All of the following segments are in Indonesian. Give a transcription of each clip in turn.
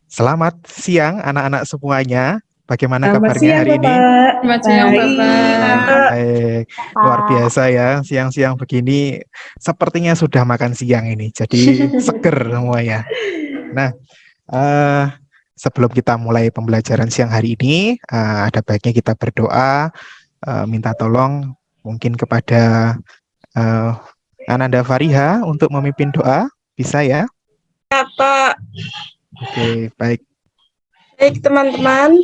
Selamat siang anak-anak semuanya. Bagaimana Selamat kabarnya siang, hari ini? Bapak. Selamat siang, Baik. Bapak. Baik, luar Pak. biasa ya. Siang-siang begini sepertinya sudah makan siang ini. Jadi seger semuanya. Nah, eh, sebelum kita mulai pembelajaran siang hari ini, ada baiknya kita berdoa, minta tolong mungkin kepada eh, Ananda Fariha untuk memimpin doa. Bisa ya? Pak. Oke, baik. Baik, teman-teman.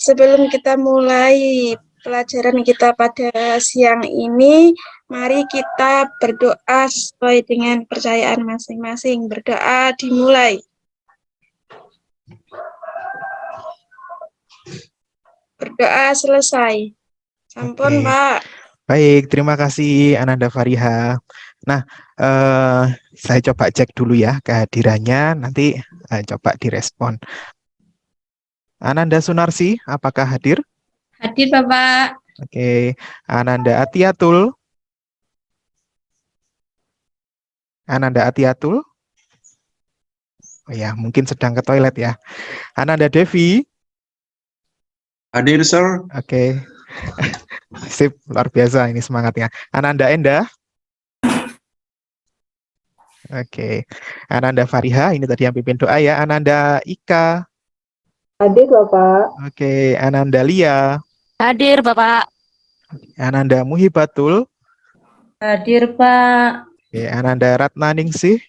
Sebelum kita mulai pelajaran kita pada siang ini, mari kita berdoa sesuai dengan percayaan masing-masing. Berdoa dimulai. Berdoa selesai. Sampun, Oke. Pak. Baik, terima kasih Ananda Fariha. Nah, saya coba cek dulu ya kehadirannya, nanti coba direspon. Ananda Sunarsi, apakah hadir? Hadir, Bapak. Oke, Ananda Atiatul. Ananda Atiatul. Oh ya, mungkin sedang ke toilet ya. Ananda Devi. Hadir, Sir. Oke. Sip, luar biasa ini semangatnya. Ananda Endah. Oke. Ananda Fariha, ini tadi yang pimpin doa ya. Ananda Ika. Hadir, Bapak. Oke, Ananda Lia. Hadir, Bapak. Ananda Muhibatul. Hadir, Pak. Oke, Ananda Ratna Ningsih.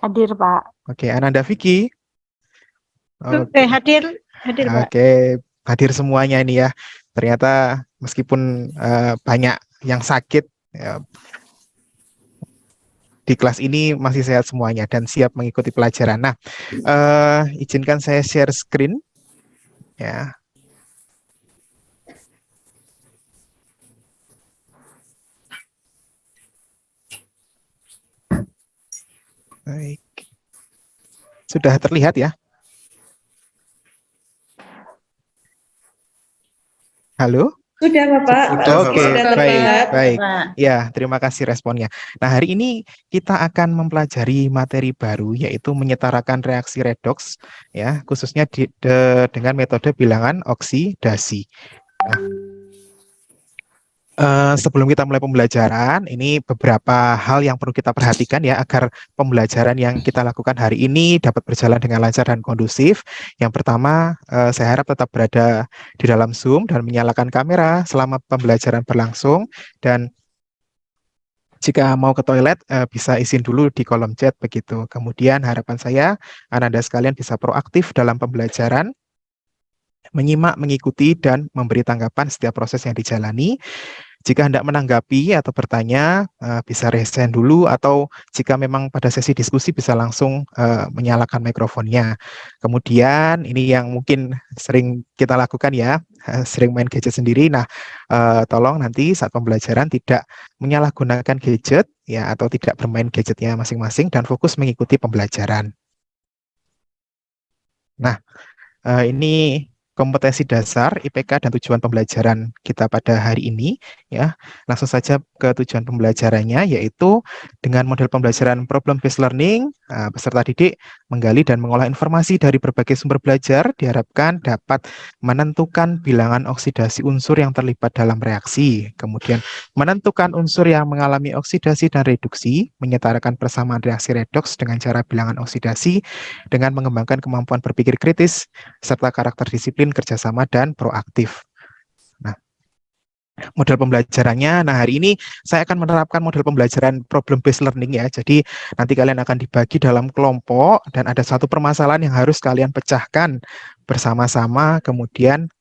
Hadir, Pak. Oke, Ananda Vicky. Oke, Hadir, Pak. oke, hadir semuanya ini ya. Ternyata meskipun banyak yang sakit ya, di kelas ini masih sehat semuanya dan siap mengikuti pelajaran. Nah, izinkan saya share screen ya. Baik. Sudah terlihat ya? Halo? Sudah, Bapak. Sudah, Oke, Bapak. Sudah baik, terlihat. baik. Bapak. Ya, terima kasih responnya. Nah, hari ini kita akan mempelajari materi baru, yaitu menyetarakan reaksi redoks, ya, khususnya dengan metode bilangan oksidasi. Nah, sebelum kita mulai pembelajaran, ini beberapa hal yang perlu kita perhatikan ya agar pembelajaran yang kita lakukan hari ini dapat berjalan dengan lancar dan kondusif. Yang pertama, saya harap tetap berada di dalam Zoom dan menyalakan kamera selama pembelajaran berlangsung. Dan jika mau ke toilet, bisa izin dulu di kolom chat begitu. Kemudian harapan saya, Anda sekalian bisa proaktif dalam pembelajaran, menyimak, mengikuti, dan memberi tanggapan setiap proses yang dijalani. Jika hendak menanggapi atau bertanya, bisa raise hand dulu, atau jika memang pada sesi diskusi bisa langsung menyalakan mikrofonnya. Kemudian ini yang mungkin sering kita lakukan ya, sering main gadget sendiri. Nah, tolong nanti saat pembelajaran tidak menyalahgunakan gadget ya, atau tidak bermain gadgetnya masing-masing dan fokus mengikuti pembelajaran. Nah, ini kompetensi dasar IPK dan tujuan pembelajaran kita pada hari ini ya. Langsung saja ke tujuan pembelajarannya, yaitu dengan model pembelajaran problem based learning, peserta didik menggali dan mengolah informasi dari berbagai sumber belajar, diharapkan dapat menentukan bilangan oksidasi unsur yang terlibat dalam reaksi, kemudian menentukan unsur yang mengalami oksidasi dan reduksi, menyetarakan persamaan reaksi redoks dengan cara bilangan oksidasi dengan mengembangkan kemampuan berpikir kritis serta karakter disiplin, kerjasama, dan proaktif. Nah, model pembelajarannya, hari ini saya akan menerapkan model pembelajaran problem based learning ya. Jadi nanti kalian akan dibagi dalam kelompok dan ada satu permasalahan yang harus kalian pecahkan bersama-sama, kemudian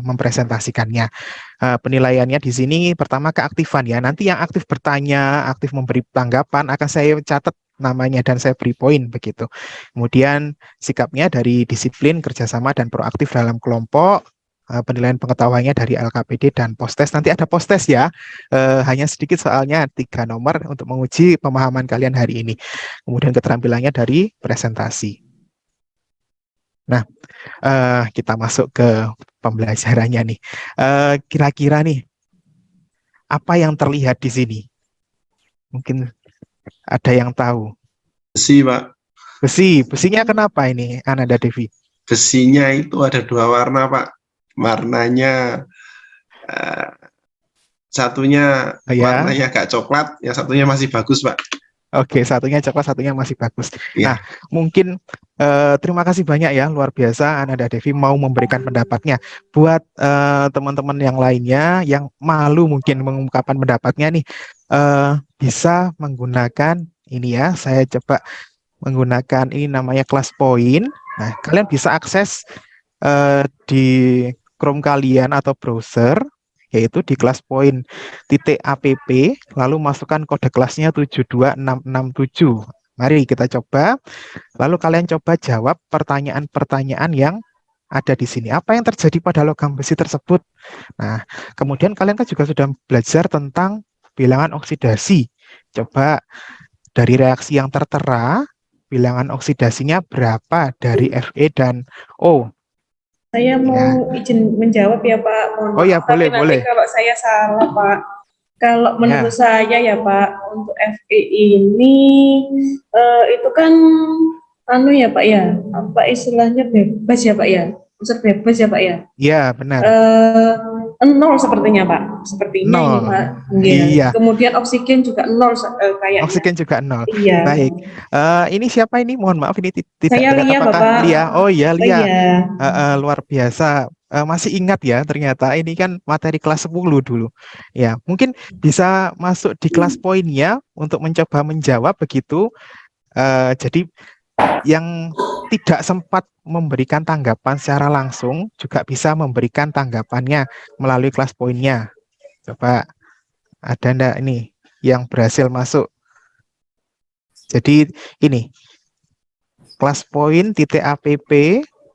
mempresentasikannya. Penilaiannya di sini pertama keaktifan ya. Nanti yang aktif bertanya, aktif memberi tanggapan akan saya catat namanya dan saya beri poin begitu. Kemudian sikapnya dari disiplin, kerjasama, dan proaktif dalam kelompok. Penilaian pengetahuannya dari LKPD dan post-test. Nanti ada post-test ya, hanya sedikit soalnya 3 nomor untuk menguji pemahaman kalian hari ini. Kemudian keterampilannya dari presentasi. Nah, kita masuk ke pembelajarannya nih. Kira-kira nih, apa yang terlihat di sini? Mungkin ada yang tahu. Besi, Pak. Besi, besinya kenapa ini, Ananda Devi? besinya itu ada 2 warna, Pak. Warnanya eh, satunya Ya. warnanya agak coklat, yang satunya masih bagus, Pak. Oke, satunya coklat, satunya masih bagus. Nah, Ya, mungkin terima kasih banyak ya, luar biasa Ananda Devi mau memberikan pendapatnya. Buat teman-teman yang lainnya yang malu mungkin mengungkapkan pendapatnya nih, bisa menggunakan ini ya, saya coba menggunakan ini namanya Class Point. Nah, kalian bisa akses di Chrome kalian atau browser, yaitu di classpoint.app, lalu masukkan kode kelasnya 72667. Mari kita coba, lalu kalian coba jawab pertanyaan-pertanyaan yang ada di sini. Apa yang terjadi pada logam besi tersebut? Nah, kemudian kalian kan juga sudah belajar tentang bilangan oksidasi. Coba dari reaksi yang tertera, bilangan oksidasinya berapa dari Fe dan O? Saya Ya. mau izin menjawab ya Pak, mohon Oh ya, maaf. Tapi nanti boleh. kalau saya salah Pak. Kalau menurut Ya, saya ya Pak, untuk FE ini itu kan anu ya Pak ya, apa istilahnya bebas ya Pak ya, unsur bebas ya Pak ya. ya benar. Eh, Nol sepertinya Pak, sepertinya ini Nol. Pak. Iya. Iya, Kemudian oksigen juga nol kayaknya. oksigen juga nol. Iya. Baik. Ini siapa ini? Mohon maaf, ini tidak Saya terlihat. Lia Apakah Bapak. Lia? Oh iya, Oh Lia. iya. Luar biasa. Masih ingat ya, ternyata ini kan materi kelas 10 dulu. Ya, mungkin bisa masuk di kelas poinnya untuk mencoba menjawab begitu. Jadi yang tidak sempat memberikan tanggapan secara langsung juga bisa memberikan tanggapannya melalui kelas poinnya. Coba ada enggak ini yang berhasil masuk? Jadi ini classpoint.app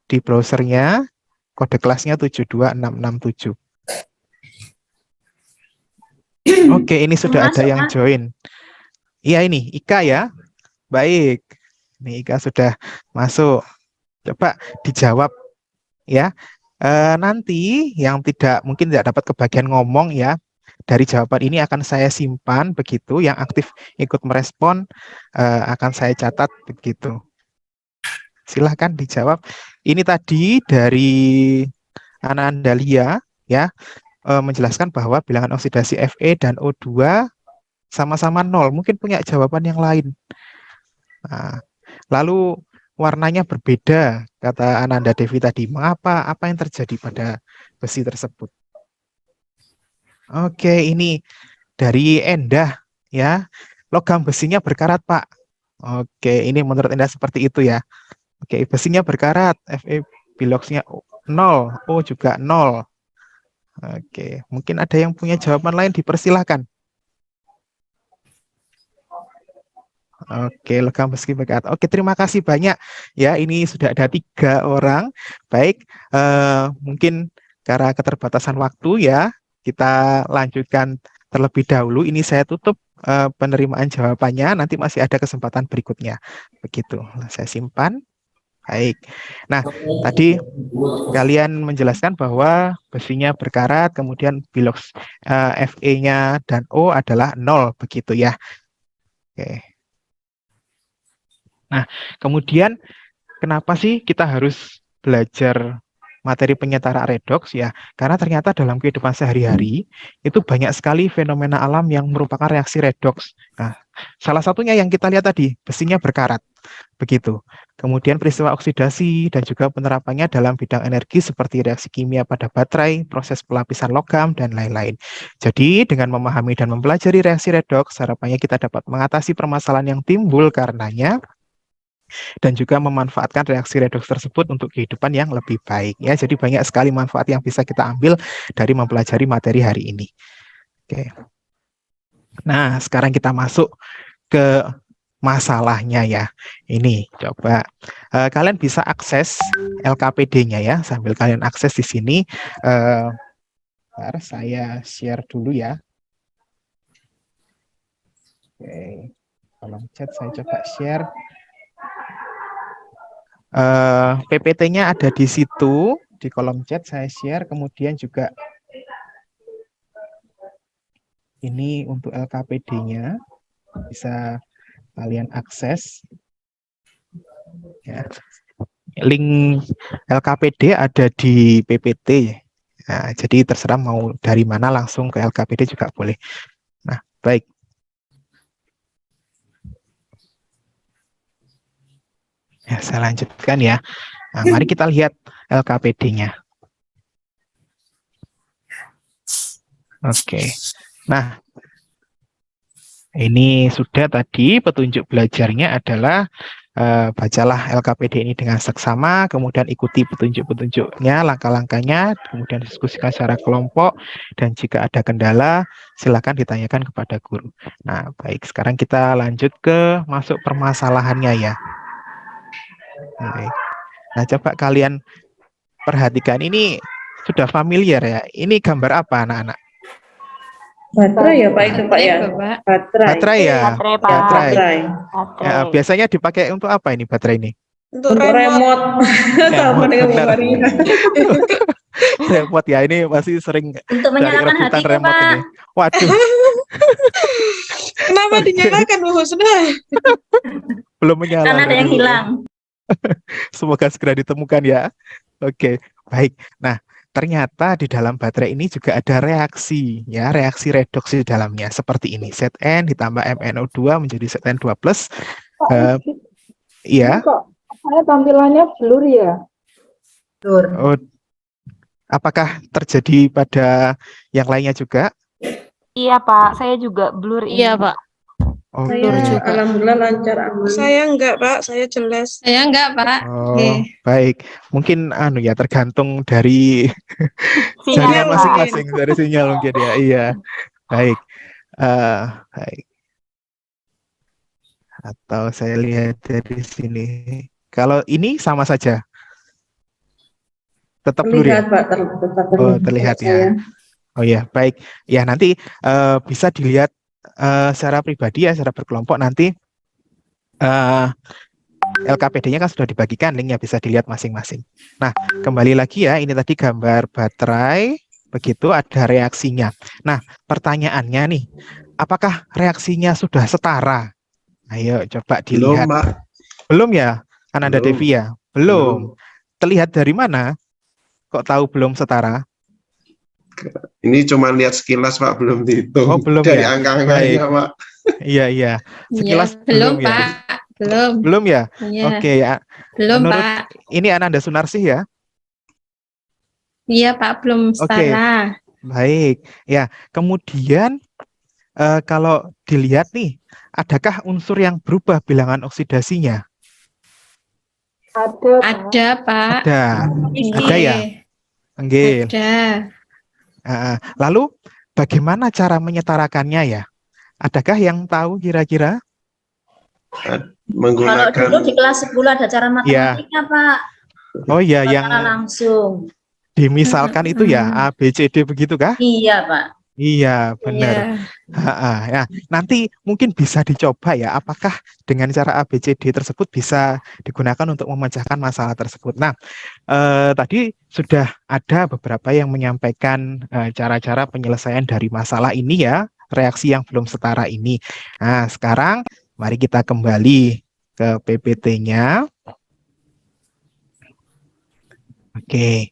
di browsernya, kode kelasnya 72667. Oke, ini sudah ada Masuk, yang Mas. join. Iya ini Ika ya. Baik. Ini Ika sudah masuk. Coba dijawab ya. Nanti yang mungkin tidak dapat kebagian ngomong ya, dari jawaban ini akan saya simpan begitu. Yang aktif ikut merespon akan saya catat begitu. Silahkan dijawab. Ini tadi dari Anandalia ya, menjelaskan bahwa bilangan oksidasi Fe dan O2 sama-sama nol. Mungkin punya jawaban yang lain. Nah, lalu warnanya berbeda, kata Ananda Devi tadi. Mengapa? Apa yang terjadi pada besi tersebut? Oke, ini dari Endah ya. Logam besinya berkarat, Pak. Oke, ini menurut Endah seperti itu ya. Oke, besinya berkarat, Fe biloxnya 0, O juga 0. Oke, mungkin ada yang punya jawaban lain, dipersilahkan. Oke, logam besi berkarat. Oke, terima kasih banyak ya. Ini sudah ada 3 orang. Baik, mungkin karena keterbatasan waktu ya, kita lanjutkan terlebih dahulu. Ini saya tutup penerimaan jawabannya. Nanti masih ada kesempatan berikutnya. Begitu, saya simpan. Baik. Nah, tadi kalian menjelaskan bahwa besinya berkarat, kemudian bilox Fe-nya dan O adalah 0, begitu ya. Oke. Nah, kemudian kenapa sih kita harus belajar materi penyetara redoks ya? Karena ternyata dalam kehidupan sehari-hari itu banyak sekali fenomena alam yang merupakan reaksi redoks. Nah, salah satunya yang kita lihat tadi, besinya berkarat. Begitu. Kemudian peristiwa oksidasi dan juga penerapannya dalam bidang energi seperti reaksi kimia pada baterai, proses pelapisan logam, dan lain-lain. Jadi, dengan memahami dan mempelajari reaksi redoks, harapannya kita dapat mengatasi permasalahan yang timbul karenanya, dan juga memanfaatkan reaksi redoks tersebut untuk kehidupan yang lebih baik ya. Jadi banyak sekali manfaat yang bisa kita ambil dari mempelajari materi hari ini. Oke. Nah, sekarang kita masuk ke masalahnya ya. Ini coba kalian bisa akses LKPD-nya ya, sambil kalian akses di sini. Saya share dulu ya. Oke, kolom chat saya coba share. PPT-nya ada di situ, di kolom chat saya share, kemudian juga ini untuk LKPD-nya bisa kalian akses ya. Link LKPD ada di PPT. Nah, jadi terserah mau dari mana langsung ke LKPD juga boleh. Nah, baik. Ya, saya lanjutkan ya. Nah, mari kita lihat LKPD-nya. Oke. Nah, ini sudah tadi petunjuk belajarnya adalah bacalah LKPD ini dengan seksama, kemudian ikuti petunjuk-petunjuknya, langkah-langkahnya, kemudian diskusikan secara kelompok, dan jika ada kendala, silakan ditanyakan kepada guru. Nah, baik, sekarang kita lanjut ke masuk permasalahannya ya. Baik. Nah, coba kalian perhatikan, ini sudah familiar ya. Ini gambar apa anak-anak? Baterai ya Pak itu Pak ya? Bapak. Baterai. Baterai ya? Baterai, Ya, Pak. baterai. Ya, biasanya dipakai untuk apa ini baterai ini? Untuk remote. Sama Remote, dengan Bu benar. Maria. Repot ya, ini masih sering Untuk dari menyalakan rebutan hati itu, remote Pak. ini. Waduh, Kenapa dinyalakan Bu Husna? belum menyala. Karena ada tadi, yang Bu. hilang. Semoga segera ditemukan ya. Oke, baik. Nah, ternyata di dalam baterai ini juga ada reaksi ya, reaksi redoks di dalamnya seperti ini. Zn ditambah MnO2 menjadi Zn2+. Iya. Kok saya tampilannya blur ya? Oh, apakah terjadi pada yang lainnya juga? Iya, Pak. Saya juga blur ini. Iya, Pak. Oh, Saya alhamdulillah lancar aman. Saya enggak, Pak. Saya jelas. Saya enggak, Pak. Oh, baik. Mungkin ya tergantung dari jaringan Sinyal, Pak. masing-masing, dari sinyal mungkin ya. Iya. Baik. Baik. Atau saya lihat dari sini. Kalau ini sama saja. Tetap blur ya? Terlihat Pak, tetap Oh, terlihat ya. Oh ya, baik. Ya, nanti bisa dilihat secara pribadi ya, secara berkelompok nanti LKPD-nya kan sudah dibagikan, linknya bisa dilihat masing-masing. Nah, kembali lagi ya, ini tadi gambar baterai, begitu ada reaksinya. Nah, pertanyaannya nih, apakah reaksinya sudah setara? Ayo coba Belum, dilihat. Pak. Belum ya, Ananda Belum. Devi ya? Belum. Terlihat dari mana? Kok tahu belum setara? Ini cuma lihat sekilas, Pak, belum dihitung. Oh, belum Dari ya? angka-angkanya, Pak. Iya, iya. Sekilas Iya, belum, belum ya? Pak. Belum. Belum ya? Iya. Oke ya. Belum, Menurut Pak. ini Ananda Sunarsih ya? Iya, Pak, belum setara. Baik. Ya, kemudian kalau dilihat nih, adakah unsur yang berubah bilangan oksidasinya? Ada, Pak. Ada, Pak. Ada. Ada ya? Enggil. Ada. Lalu bagaimana cara menyetarakannya ya? Adakah yang tahu kira-kira? Kalau Menggunakan dulu di kelas 10 ada cara matematiknya, Pak. Oh ya, yang Cara langsung. dimisalkan itu ya, A, B, C, D begitu kah? Iya, Pak. Iya, benar. Iya. Ya, nanti mungkin bisa dicoba ya, apakah dengan cara ABCD tersebut bisa digunakan untuk memecahkan masalah tersebut. Nah, tadi sudah ada beberapa yang menyampaikan cara-cara penyelesaian dari masalah ini ya, reaksi yang belum setara ini. Nah, sekarang mari kita kembali ke PPT-nya. Oke.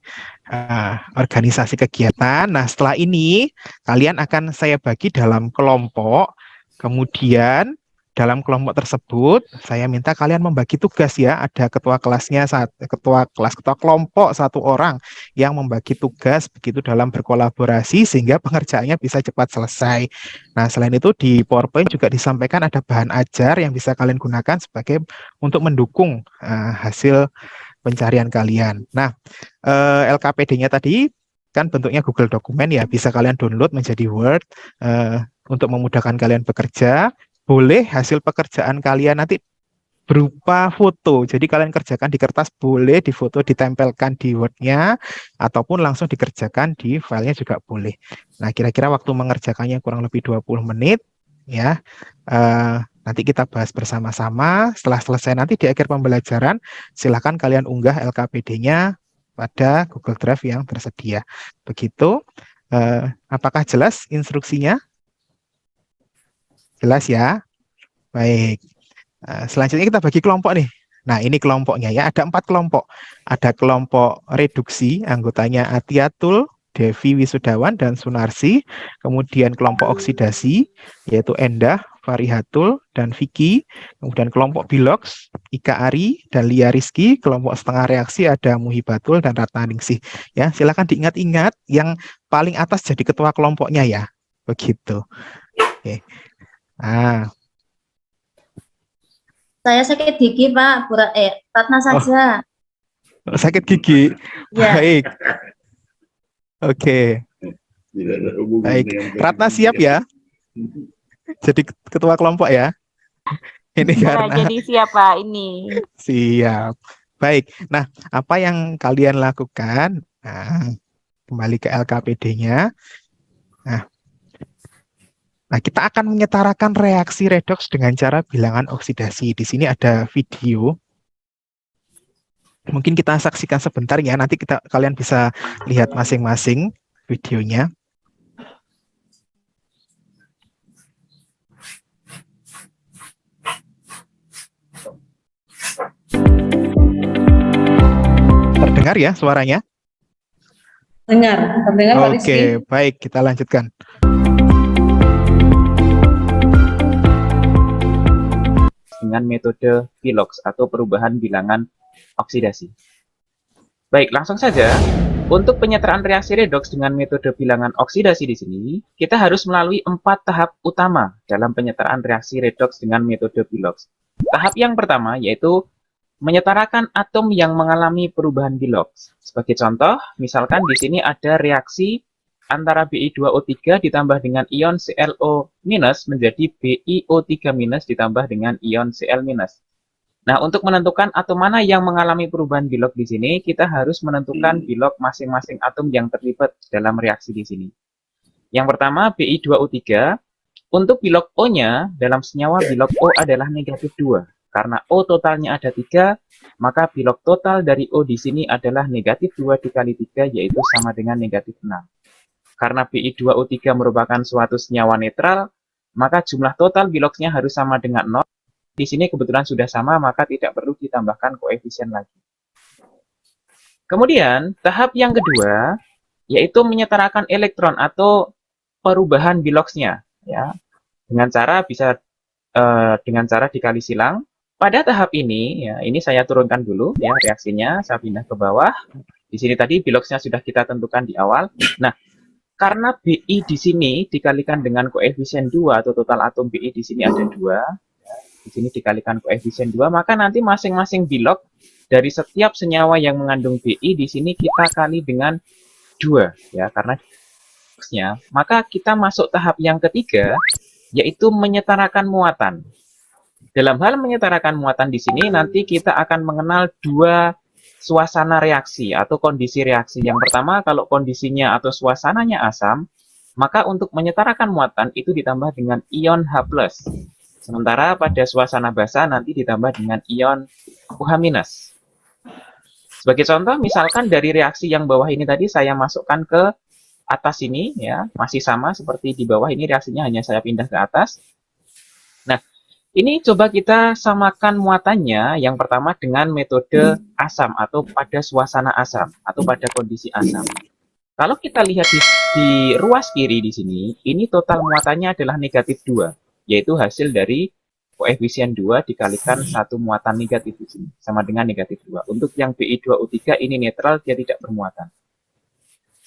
Organisasi kegiatan. Nah, setelah ini kalian akan saya bagi dalam kelompok. Kemudian dalam kelompok tersebut saya minta kalian membagi tugas ya. Ada ketua kelasnya, ketua kelompok satu orang yang membagi tugas begitu dalam berkolaborasi sehingga pengerjaannya bisa cepat selesai. Nah, selain itu di PowerPoint juga disampaikan ada bahan ajar yang bisa kalian gunakan sebagai untuk mendukung hasil pencarian kalian. Nah, LKPD-nya tadi kan bentuknya Google Dokumen ya, bisa kalian download menjadi Word untuk memudahkan kalian bekerja. Boleh hasil pekerjaan kalian nanti berupa foto, jadi kalian kerjakan di kertas, boleh difoto ditempelkan di Word-nya, ataupun langsung dikerjakan di filenya juga boleh. Nah, kira-kira waktu mengerjakannya kurang lebih 20 menit, ya. Nanti kita bahas bersama-sama. Setelah selesai nanti di akhir pembelajaran, silakan kalian unggah LKPD-nya pada Google Drive yang tersedia. Begitu. Apakah jelas instruksinya? Jelas ya? Baik. Selanjutnya kita bagi kelompok nih. Nah, ini kelompoknya ya, ada 4 kelompok. Ada kelompok reduksi, anggotanya Atiatul, Devi Wisudawan, dan Sunarsi. Kemudian kelompok oksidasi, yaitu Endah, Farihatul, dan Vicky. Kemudian kelompok biloks, Ika Ari, dan Lia Rizky. Kelompok setengah reaksi ada Muhibatul dan Ratna Ningsih. Ya, silakan diingat-ingat yang paling atas jadi ketua kelompoknya ya. Begitu. Oke. Nah, Saya sakit gigi, Pak. Ratna saja. sakit gigi. Ya. Baik. Oke. Tidak ada hubungan Baik. dengan Ratna siap ya? Jadi ketua kelompok ya? Ini Nah, karena jadi siapa ini? siap. Baik. Nah, apa yang kalian lakukan? Nah, kembali ke LKPD-nya. Nah, kita akan menyetarakan reaksi redoks dengan cara bilangan oksidasi. Di sini ada video. Mungkin kita saksikan sebentar ya. Nanti kalian bisa lihat masing-masing videonya. Terdengar ya suaranya? Terdengar Pak Rizky. Oke, baik, kita lanjutkan. Dengan metode Philox atau perubahan bilangan oksidasi. Baik, langsung saja. Untuk penyetaraan reaksi redoks dengan metode bilangan oksidasi di sini, kita harus melalui 4 tahap utama dalam penyetaraan reaksi redoks dengan metode Philox. Tahap yang pertama yaitu menyetarakan atom yang mengalami perubahan Philox. Sebagai contoh, misalkan di sini ada reaksi antara Bi2O3 ditambah dengan ion ClO- menjadi BiO3- ditambah dengan ion Cl-. Nah, untuk menentukan atom mana yang mengalami perubahan Bilox di sini, kita harus menentukan Bilox masing-masing atom yang terlibat dalam reaksi di sini. Yang pertama, Bi2O3. Untuk Bilox O-nya, dalam senyawa Bilox O adalah negatif 2. Karena O totalnya ada 3, maka Bilox total dari O di sini adalah negatif 2 dikali 3, yaitu sama dengan negatif 6. Karena Bi2O3 merupakan suatu senyawa netral, maka jumlah total Biloxnya harus sama dengan 0. Di sini kebetulan sudah sama, maka tidak perlu ditambahkan koefisien lagi. Kemudian, tahap yang kedua, yaitu menyetarakan elektron atau perubahan Biloxnya. Ya, dengan cara dikali silang. Pada tahap ini, ya, ini saya turunkan dulu ya reaksinya, saya pindah ke bawah. Di sini tadi Biloxnya sudah kita tentukan di awal. Nah, karena Bi di sini dikalikan dengan koefisien 2 atau total atom Bi di sini ada 2, ya, di sini dikalikan koefisien 2, maka nanti masing-masing Bilox dari setiap senyawa yang mengandung Bi di sini kita kali dengan 2, ya, karena Biloxnya. Maka kita masuk tahap yang ketiga, yaitu menyetarakan muatan. Dalam hal menyetarakan muatan di sini nanti kita akan mengenal 2 suasana reaksi atau kondisi reaksi. Yang pertama, kalau kondisinya atau suasananya asam, maka untuk menyetarakan muatan itu ditambah dengan ion H+. Sementara pada suasana basa nanti ditambah dengan ion OH-. Sebagai contoh, misalkan dari reaksi yang bawah ini tadi saya masukkan ke atas ini, ya, masih sama seperti di bawah ini reaksinya, hanya saya pindah ke atas. Nah, ini coba kita samakan muatannya yang pertama dengan metode asam atau pada suasana asam atau pada kondisi asam. Kalau kita lihat di ruas kiri di sini, ini total muatannya adalah negatif 2, yaitu hasil dari koefisien 2 dikalikan satu muatan negatif di sini, sama dengan negatif 2. Untuk yang Bi2O3 ini netral, dia tidak bermuatan.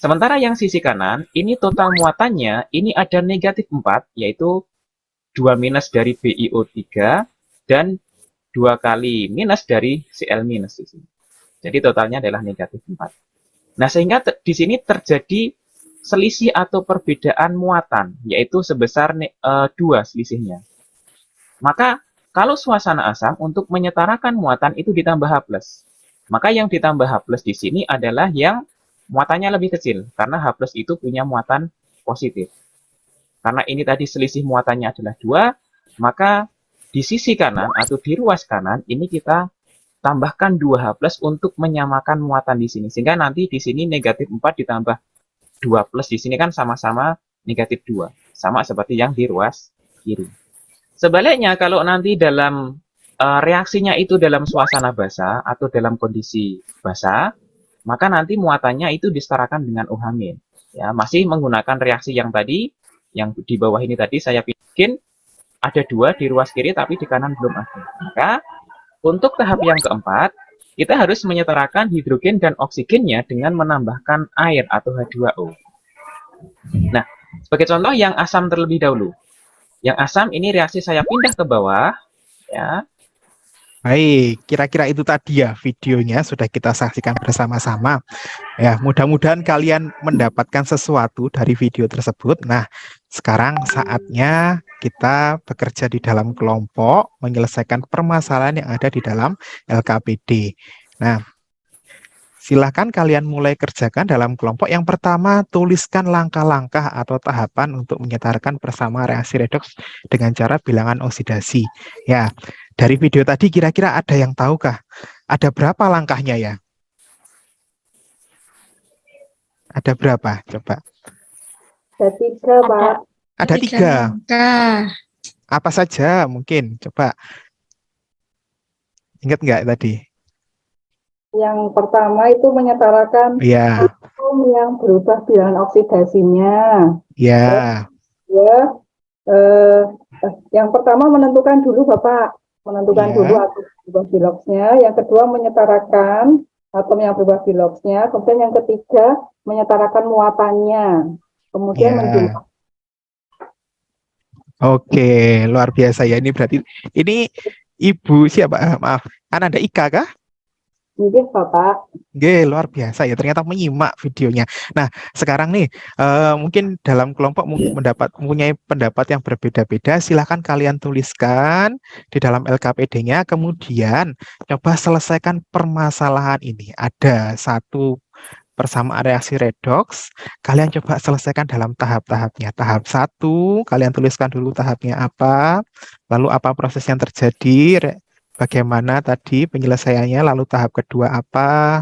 Sementara yang sisi kanan, ini total muatannya, ini ada negatif 4, yaitu 2 minus dari BiO3 dan 2 kali minus dari Cl- di sini. Jadi totalnya adalah negatif 4. Nah, sehingga di sini terjadi selisih atau perbedaan muatan, yaitu sebesar 2 selisihnya. Maka kalau suasana asam untuk menyetarakan muatan itu ditambah H+. Maka yang ditambah H+ di sini adalah yang muatannya lebih kecil, karena H+ itu punya muatan positif. Karena ini tadi selisih muatannya adalah 2, maka di sisi kanan atau di ruas kanan ini kita tambahkan 2H+ untuk menyamakan muatan di sini. Sehingga nanti di sini negatif 4 ditambah 2+ di sini kan sama-sama negatif 2. Sama seperti yang di ruas kiri. Sebaliknya kalau nanti dalam reaksinya itu dalam suasana basah atau dalam kondisi basah, maka nanti muatannya itu disetarakan dengan O-. Ya, masih menggunakan reaksi yang tadi, yang di bawah ini tadi saya bikin ada 2 di ruas kiri tapi di kanan belum ada. Maka untuk tahap yang keempat, kita harus menyetarakan hidrogen dan oksigennya dengan menambahkan air atau H2O. Nah, sebagai contoh yang asam terlebih dahulu. Yang asam ini reaksi saya pindah ke bawah, ya. Baik, kira-kira itu tadi ya videonya sudah kita saksikan bersama-sama. Ya, mudah-mudahan kalian mendapatkan sesuatu dari video tersebut. Nah, sekarang saatnya kita bekerja di dalam kelompok, menyelesaikan permasalahan yang ada di dalam LKPD. Nah, silakan kalian mulai kerjakan dalam kelompok. Yang pertama, tuliskan langkah-langkah atau tahapan untuk menyetarkan bersama reaksi redoks dengan cara bilangan oksidasi. Ya, dari video tadi kira-kira ada yang tahukah? Ada berapa langkahnya ya? Ada berapa? Coba. Ada 3, Pak. Ada 3. Apa saja mungkin? Coba. Ingat nggak tadi? Yang pertama itu menyetarakan Ya, atom yang berubah bilangan oksidasinya. ya. Ya, yang pertama menentukan dulu Bapak, menentukan Ya. dulu atom berubah biloksnya. Yang kedua menyetarakan atom yang berubah biloksnya. Kemudian yang ketiga menyetarakan muatannya. Kemudian Ya. menjumlah. Oke, luar biasa ya. Ini berarti ini Ibu siapa? Maaf, Ananda Ika kah? Mungkin Bapak. Oke, luar biasa ya. Ternyata menyimak videonya. Nah, sekarang nih mungkin dalam kelompok mempunyai pendapat yang berbeda-beda. Silahkan kalian tuliskan di dalam LKPD-nya. Kemudian coba selesaikan permasalahan ini. Ada 1 persamaan reaksi redoks. Kalian coba selesaikan dalam tahap-tahapnya. Tahap 1, kalian tuliskan dulu tahapnya apa, lalu apa proses yang terjadi, bagaimana tadi penyelesaiannya, lalu tahap kedua apa,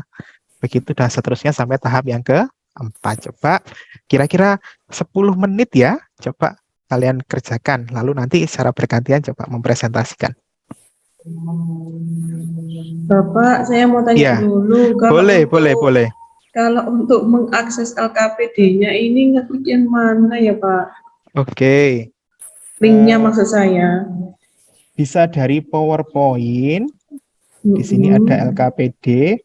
begitu dan seterusnya sampai tahap yang keempat. Coba kira-kira 10 menit ya, coba kalian kerjakan, lalu nanti secara bergantian coba mempresentasikan. Bapak, saya mau Iya. tanya dulu. Boleh. Kalau untuk mengakses LKPD-nya ini ngeklik yang mana ya Pak? Oke, Linknya maksud saya. bisa dari PowerPoint. Di sini ada LKPD.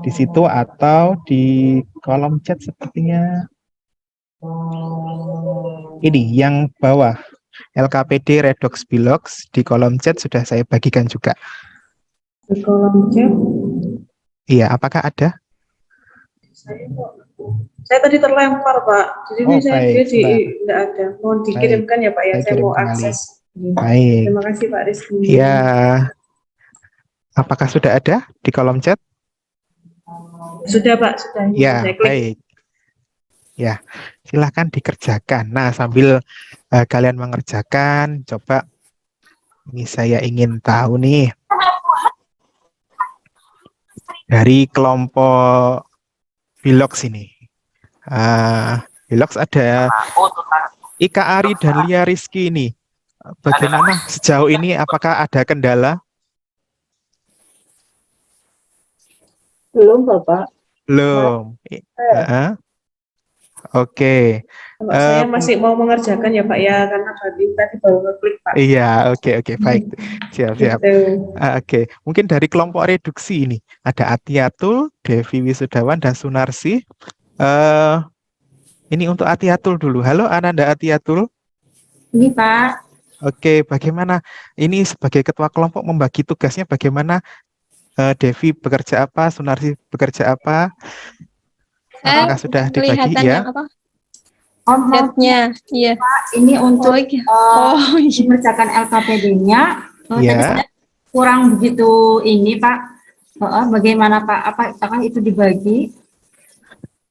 Di situ atau di kolom chat sepertinya. Ini yang bawah. LKPD Redox Bilox di kolom chat sudah saya bagikan juga. Di kolom chat. Iya, apakah ada? Saya tadi terlempar Pak. Jadi ini saya baik, dia sebentar. nggak ada. Mohon dikirimkan ya Pak ya. Saya Saya kirim mau kembali. akses. Baik. Terima kasih Pak Rizky. Ya. Apakah sudah ada di kolom chat? Sudah Pak, sudah. Ya, Saya klik. baik. Ya, silahkan dikerjakan. Nah, sambil kalian mengerjakan, coba ini saya ingin tahu nih dari kelompok Bilox ini. Bilox ada Ika Ari dan Lia Rizky ini. Bagaimana sejauh ini? Apakah ada kendala? Belum Bapak. Belum. Oke. Kalau saya masih mau mengerjakan ya Pak ya, karena tadi baru ngeklik Pak. Iya, oke, baik. Siap. Gitu. Oke, mungkin dari kelompok reduksi ini ada Atiatul, Devi Wisudawan, dan Sunarsi. Ini untuk Atiatul dulu. Halo Ananda Atiatul. Ini Pak. Oke, bagaimana ini sebagai ketua kelompok membagi tugasnya bagaimana? Devi bekerja apa, Sunarsi bekerja apa? Apakah sudah dibagi ya? Chatnya, iya. Ini untuk iya. mengerjakan LKPD-nya. Iya. Tadi saya kurang begitu ini Pak. Bagaimana Pak? Apakah itu dibagi?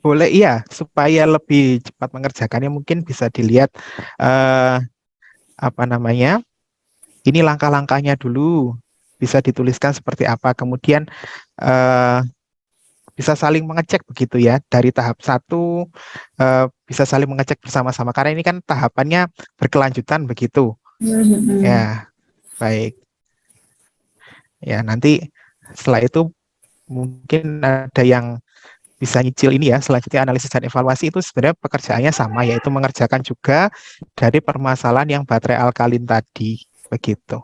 Boleh, iya, supaya lebih cepat mengerjakannya mungkin bisa dilihat ini langkah-langkahnya dulu bisa dituliskan seperti apa, kemudian bisa saling mengecek begitu ya, dari tahap 1 bisa saling mengecek bersama-sama karena ini kan tahapannya berkelanjutan begitu. Ya, baik. Ya, nanti setelah itu mungkin ada yang bisa nyicil ini ya, selanjutnya analisis dan evaluasi itu sebenarnya pekerjaannya sama, yaitu mengerjakan juga dari permasalahan yang baterai alkalin tadi, begitu.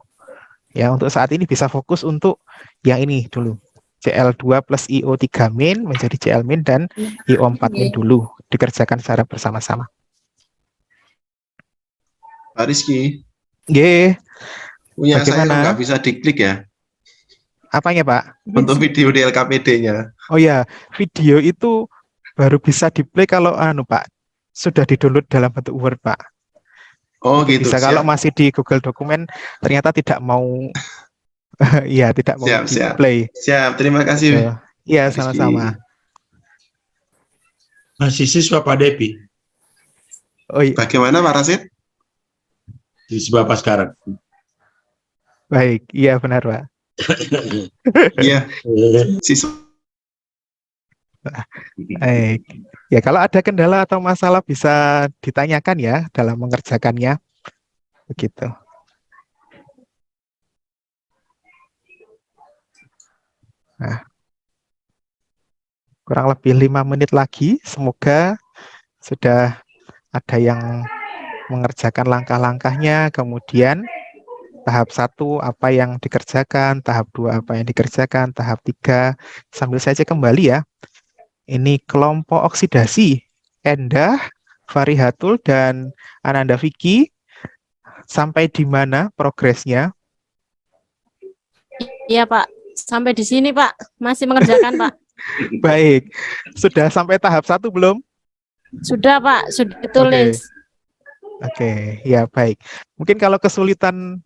Ya, untuk saat ini bisa fokus untuk yang ini dulu, Cl2 plus IO3 min menjadi Cl min dan IO4 min dulu, dikerjakan secara bersama-sama. Pak Rizky, Oke, punya saya bagaimana? nggak bisa diklik ya Apanya, Pak? untuk video di LKPD-nya. Oh ya, video itu baru bisa di-play kalau Pak, sudah di-download dalam bentuk Word, Pak. Oh Itu gitu, bisa kalau siap. masih di Google Dokumen ternyata tidak mau iya, tidak mau Siap, siap. di-play. Siap, terima kasih. Iya, Pak Rizky. sama-sama. Masih siswa Pak Depi Oh iya, Bagaimana Pak Rasid? siswa pas sekarang. baik. Iya, benar, Pak. Iya, siswa. Baik. Ya, kalau ada kendala atau masalah bisa ditanyakan ya dalam mengerjakannya. Begitu. Nah, kurang lebih 5 menit lagi. Semoga sudah ada yang mengerjakan langkah-langkahnya, kemudian tahap 1 apa yang dikerjakan, tahap 2 apa yang dikerjakan, tahap 3 sambil saja kembali ya. Ini kelompok oksidasi, Endah, Farihatul, dan Ananda Vicky. Sampai di mana progresnya? Iya Pak, sampai di sini Pak, masih mengerjakan Pak. Baik, sudah sampai tahap 1 belum? Sudah Pak, sudah ditulis. Oke, ya baik. Mungkin kalau kesulitan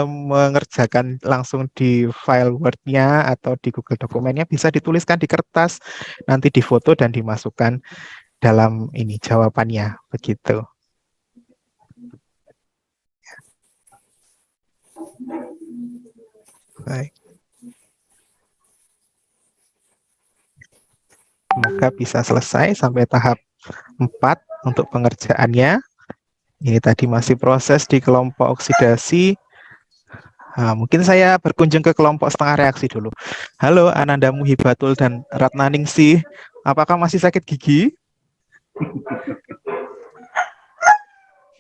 mengerjakan langsung di file Word-nya atau di Google Dokumennya bisa dituliskan di kertas, nanti difoto dan dimasukkan dalam ini jawabannya, begitu. Baik. Semoga bisa selesai sampai tahap 4 untuk pengerjaannya. Ini tadi masih proses di kelompok oksidasi. Nah, mungkin saya berkunjung ke kelompok setengah reaksi dulu. Halo Ananda Muhibatul dan Ratnaningsih, apakah masih sakit gigi?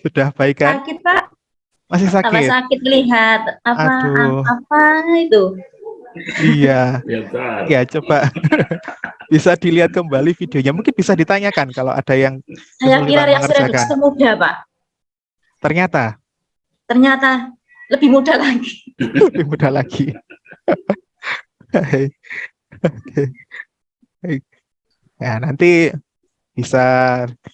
Sudah baik kan? Sakit Pak. Masih Tambah sakit? sakit lihat Aduh. apa itu. Iya. Ya, coba bisa dilihat kembali videonya. Mungkin bisa ditanyakan kalau ada yang Saya kira kesulitan reaksi-reaksi mengerjakan. mudah Pak. Ternyata lebih mudah lagi. Lebih mudah lagi. Oke. Baik. Ya, nanti bisa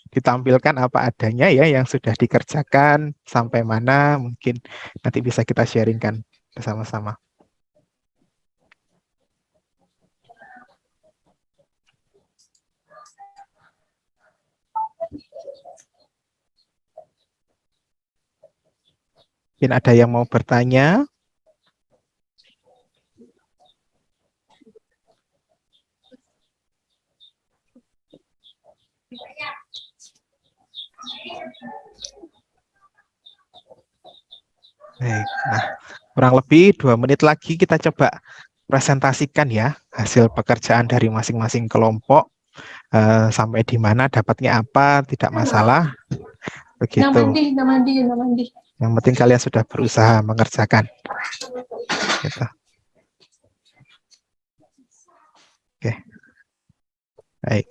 ditampilkan apa adanya ya yang sudah dikerjakan sampai mana, mungkin nanti bisa kita sharingkan bersama-sama. Mungkin ada yang mau bertanya? Baik, nah kurang lebih 2 menit lagi kita coba presentasikan ya hasil pekerjaan dari masing-masing kelompok, sampai di mana dapatnya apa, tidak masalah, begitu. Yang penting kalian sudah berusaha mengerjakan. Gitu. Oke, baik.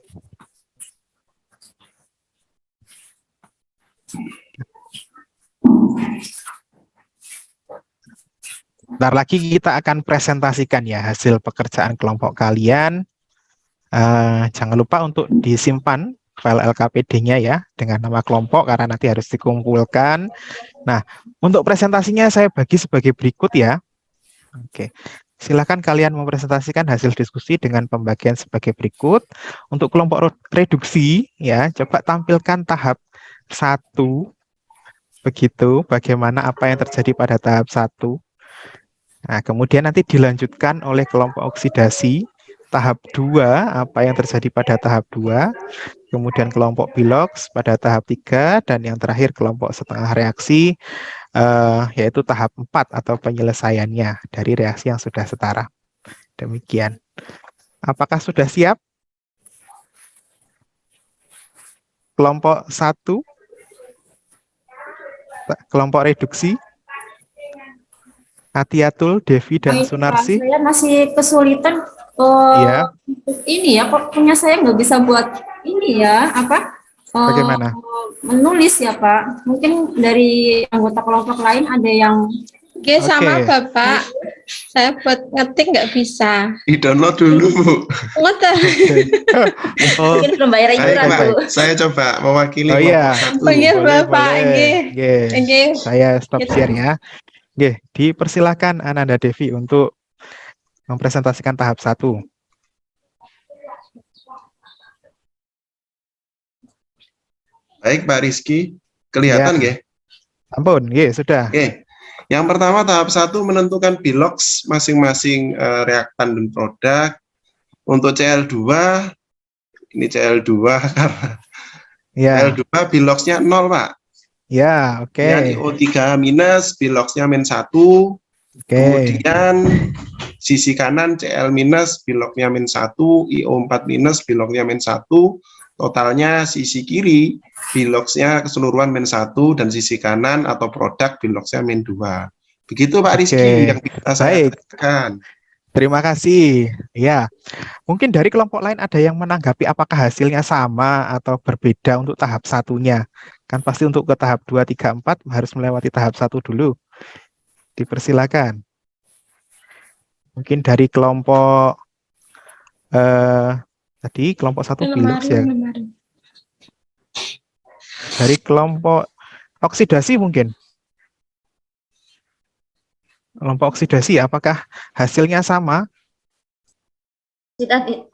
Bentar lagi kita akan presentasikan ya hasil pekerjaan kelompok kalian. Jangan lupa untuk disimpan file LKPD-nya ya dengan nama kelompok karena nanti harus dikumpulkan. Nah, untuk presentasinya saya bagi sebagai berikut ya. Oke, silakan kalian mempresentasikan hasil diskusi dengan pembagian sebagai berikut. Untuk kelompok reduksi ya, coba tampilkan tahap 1. Begitu, bagaimana apa yang terjadi pada tahap 1. Nah, kemudian nanti dilanjutkan oleh kelompok oksidasi, tahap 2, apa yang terjadi pada tahap 2, kemudian kelompok bilox pada tahap 3, dan yang terakhir kelompok setengah reaksi, yaitu tahap 4 atau penyelesaiannya dari reaksi yang sudah setara. Demikian. Apakah sudah siap? Kelompok 1, kelompok reduksi, Atiatul, Devi, dan Sunarsi. Saya masih kesulitan Iya. untuk ini ya, kok punya saya nggak bisa buat ini ya, Bagaimana? menulis ya Pak. Mungkin dari anggota kelompok lain ada yang Oke, sama Oke. Bapak. Saya buat ngetik nggak bisa. Di-download dulu, Bu. Ngoten. Oh, Mungkin belum bayar Saya, iuran, coba, Bu. saya coba mewakili Oh, iya. kelompok 1. Panggil boleh, Bapak, boleh. nggih. Nggih. Nggih. Saya stop Gitu. share ya. Nggih, dipersilakan Ananda Devi untuk mempresentasikan tahap 1. Baik, Pak Rizky. Kelihatan Ya. nggih? Ampun, nggih, sudah. Oke. Yang pertama tahap 1 menentukan bilox masing-masing reaktan dan produk. Untuk CL2 ini CL2 karena Ya, CL2 biloxnya 0, Pak. ya, oke. Kemudian IO3 minus biloxnya -1. Oke. Kemudian sisi kanan Cl minus biloxnya -1, IO4 minus biloxnya -1. Totalnya sisi kiri biloxnya keseluruhan -1 dan sisi kanan atau produk biloxnya -2. Begitu Pak Rizky Oke. yang bisa saya Baik. tekan. Terima kasih. Ya, mungkin dari kelompok lain ada yang menanggapi apakah hasilnya sama atau berbeda untuk tahap satunya. Kan pasti untuk ke tahap 2, 3, 4 harus melewati tahap 1 dulu. Dipersilakan. Mungkin dari kelompok tadi kelompok 1 bilox ya. Dari kelompok oksidasi mungkin. Kelompok oksidasi apakah hasilnya sama?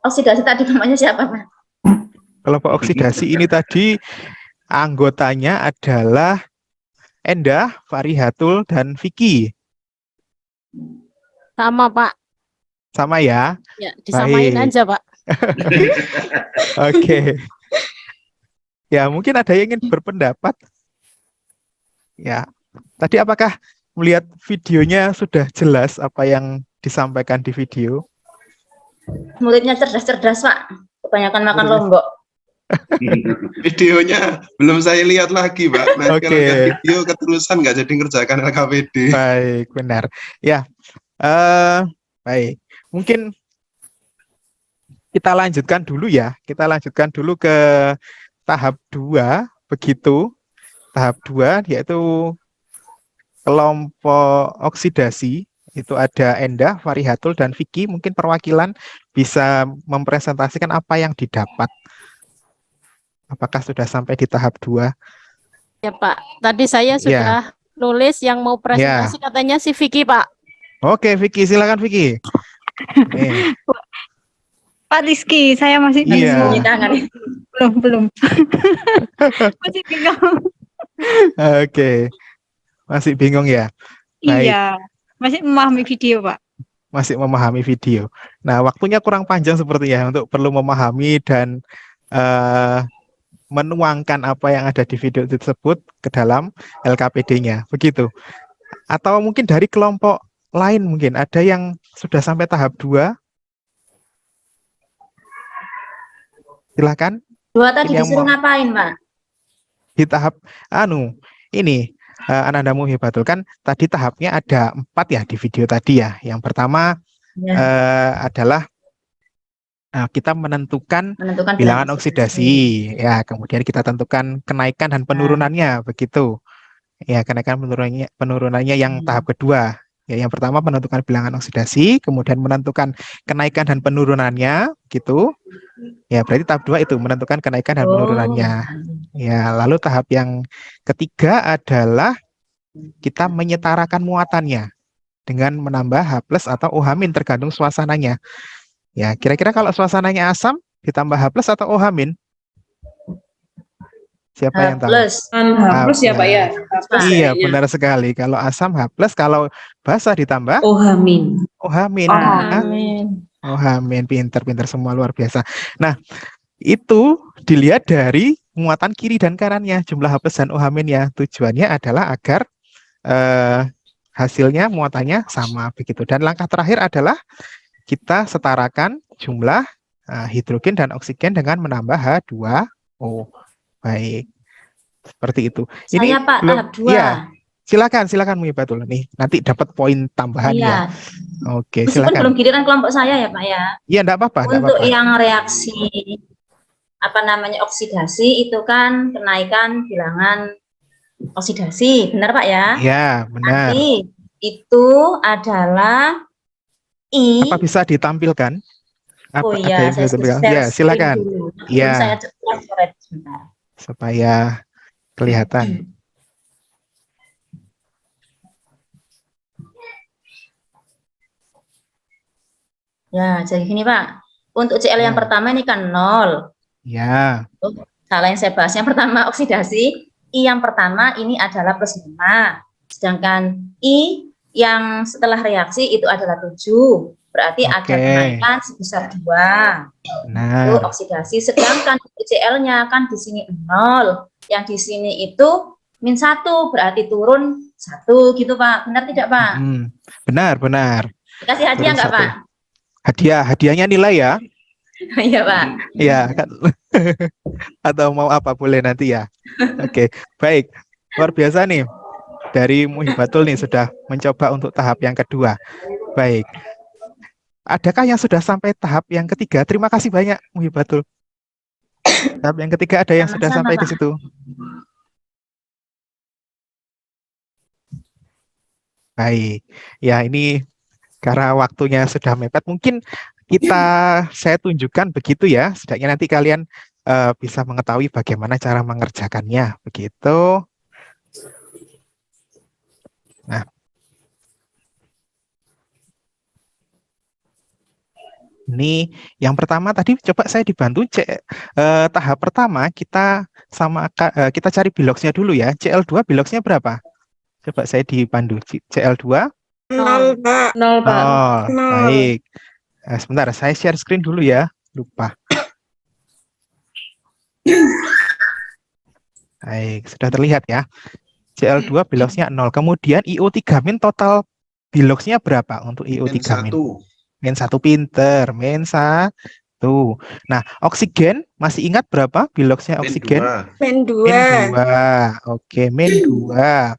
Oksidasi tadi namanya siapa, Pak? Kelompok oksidasi ini tadi anggotanya adalah Endah, Farihatul, dan Vicky. Sama, Pak. Sama ya? Ya, disamain Baik. aja, Pak. Oke. Ya, mungkin ada yang ingin berpendapat. Ya, tadi apakah melihat videonya sudah jelas apa yang disampaikan di video? Muridnya cerdas-cerdas, Pak. Kebanyakan makan lombok. Videonya belum saya lihat lagi, Pak. Nah, Oke. kalau lihat video keterusan nggak jadi ngerjakan LKPD. Baik, benar. Ya, baik. Mungkin kita lanjutkan dulu ya. Kita lanjutkan dulu ke tahap 2, begitu. Tahap 2 yaitu kelompok oksidasi. Itu ada Endah, Farihatul, dan Vicky. Mungkin perwakilan bisa mempresentasikan apa yang didapat. Apakah sudah sampai di tahap 2? Ya, Pak. Tadi saya sudah nulis yang mau presentasi katanya si Vicky, Pak. Oke, Vicky, silakan Vicky. Nih. Pak Rizky, saya masih Iya. belum. Masih bingung. Oke. Masih bingung ya? Baik. Iya, masih memahami video, Pak. Masih memahami video. Nah, waktunya kurang panjang sepertinya untuk perlu memahami dan menuangkan apa yang ada di video tersebut ke dalam LKPD-nya. Begitu. Atau mungkin dari kelompok lain mungkin ada yang sudah sampai tahap 2. Silakan. 2 tadi Yang disuruh mau- ngapain, Pak? Di tahap ini Ananda Muhibatul kan tadi tahapnya ada 4 ya di video tadi ya. Yang pertama adalah kita menentukan bilangan oksidasi, ya. Kemudian kita tentukan kenaikan dan penurunannya, begitu. Ya, kenaikan penurunannya yang tahap kedua. Ya, yang pertama menentukan bilangan oksidasi, kemudian menentukan kenaikan dan penurunannya, gitu. Ya, berarti tahap 2 itu menentukan kenaikan dan penurunannya. Ya, lalu tahap yang ketiga adalah kita menyetarakan muatannya dengan menambah H+ atau OH- tergantung suasananya. Ya, kira-kira kalau suasananya asam ditambah H+ atau OH-? Siapa yang tahu? H+ ya, Pak ya. H+ Iya, kayaknya. benar sekali. Kalau asam H+, kalau basa ditambah OH-. OH-. Amin. OH-, pinter-pinter semua, luar biasa. Nah, itu dilihat dari muatan kiri dan kanannya, jumlah H+ dan OH- ya. Tujuannya adalah agar hasilnya muatannya sama begitu. Dan langkah terakhir adalah kita setarakan jumlah hidrogen dan oksigen dengan menambah H2O. Baik, seperti itu. Saya Pak belum, tahap 2. ya, silakan Muhibatul nih. Nanti dapat poin tambahan Iya. ya. Oke, Meskipun silakan. belum giliran kelompok saya ya Pak ya. Iya, enggak apa-apa, enggak Untuk apa-apa. yang reaksi oksidasi itu kan kenaikan bilangan oksidasi, benar Pak ya? Iya, benar. Nanti itu adalah I. Apa bisa ditampilkan? Oh Ada iya, yang saya bisa ditampilkan? Ya, share silakan. screen dulu. Iya. Saya coret sebentar. Supaya kelihatan. Ya, jadi gini Pak. Untuk Cl yang pertama ini kan 0. Ya. Salah yang saya bahas. Yang pertama oksidasi. I yang pertama ini adalah +5. Sedangkan I yang setelah reaksi itu adalah 7. Berarti ada kenaikan sebesar 2. Nah. Itu oksidasi. Sedangkan Cl-nya kan di sini 0. Yang di sini itu -1. Berarti turun 1 gitu Pak. Benar tidak Pak? Benar. Dikasih hadiah nggak Pak? Hadiahnya nilai ya? Iya Pak. Iya kan. Atau mau apa boleh nanti ya. Oke, baik. Luar biasa nih. Dari Muhibatul nih sudah mencoba untuk tahap yang kedua. Baik. Adakah yang sudah sampai tahap yang ketiga? Terima kasih banyak Muhibatul. Tahap yang ketiga ada yang sudah sampai di situ. Baik. Ya, ini karena waktunya sudah mepet, mungkin saya tunjukkan begitu ya. Setidaknya nanti kalian bisa mengetahui bagaimana cara mengerjakannya. Begitu. Nah. Ini yang pertama tadi coba saya dibantu tahap pertama kita cari biloksnya dulu ya. Cl2 biloksnya berapa? Coba saya dipandu. Cl2 0 Pak. 0 Pak. Baik. Sebentar, saya share screen dulu ya. Lupa. Baik, sudah terlihat ya. Cl2 biloksnya 0. Kemudian IO3- total biloksnya berapa untuk IO3-? -1, pinter. -1. Nah, oksigen masih ingat berapa biloksnya oksigen? -2. Oke, -2.